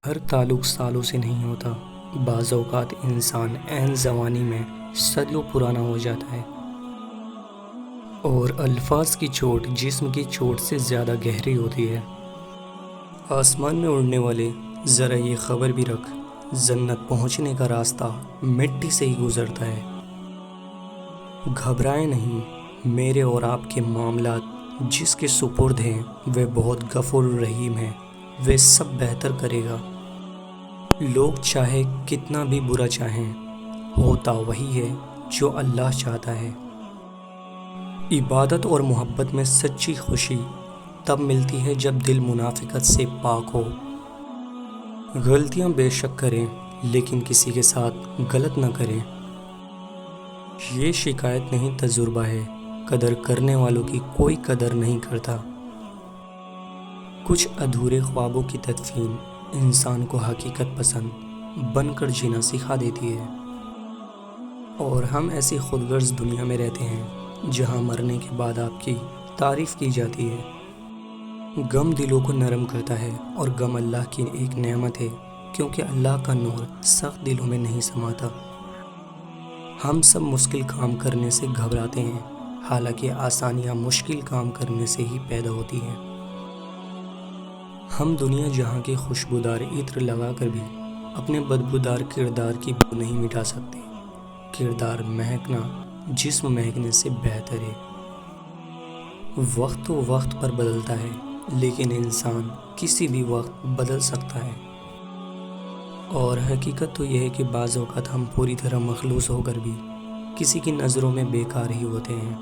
ہر تعلق سالوں سے نہیں ہوتا، بعض اوقات انسان عین زمانے میں صدیوں پرانا ہو جاتا ہے، اور الفاظ کی چوٹ جسم کی چوٹ سے زیادہ گہری ہوتی ہے۔ آسمان میں اڑنے والے، ذرا یہ خبر بھی رکھ، جنت پہنچنے کا راستہ مٹی سے ہی گزرتا ہے۔ گھبرائیں نہیں، میرے اور آپ کے معاملات جس کے سپرد ہیں وہ بہت غفور الرحیم ہے، وہ سب بہتر کرے گا۔ لوگ چاہے کتنا بھی برا چاہیں، ہوتا وہی ہے جو اللہ چاہتا ہے۔ عبادت اور محبت میں سچی خوشی تب ملتی ہے جب دل منافقت سے پاک ہو۔ غلطیاں بے شک کریں، لیکن کسی کے ساتھ غلط نہ کریں۔ یہ شکایت نہیں، تجربہ ہے، قدر کرنے والوں کی کوئی قدر نہیں کرتا۔ کچھ ادھورے خوابوں کی تدفین انسان کو حقیقت پسند بن کر جینا سکھا دیتی ہے، اور ہم ایسی خود غرض دنیا میں رہتے ہیں جہاں مرنے کے بعد آپ کی تعریف کی جاتی ہے۔ غم دلوں کو نرم کرتا ہے، اور غم اللہ کی ایک نعمت ہے، کیونکہ اللہ کا نور سخت دلوں میں نہیں سماتا۔ ہم سب مشکل کام کرنے سے گھبراتے ہیں، حالانکہ آسانیاں مشکل کام کرنے سے ہی پیدا ہوتی ہیں۔ ہم دنیا جہاں کے خوشبودار عطر لگا کر بھی اپنے بدبودار کردار کی بو نہیں مٹا سکتے۔ کردار مہکنا جسم مہکنے سے بہتر ہے۔ وقت تو وقت پر بدلتا ہے، لیکن انسان کسی بھی وقت بدل سکتا ہے۔ اور حقیقت تو یہ ہے کہ بعض اوقات ہم پوری طرح مخلوص ہو کر بھی کسی کی نظروں میں بیکار ہی ہوتے ہیں۔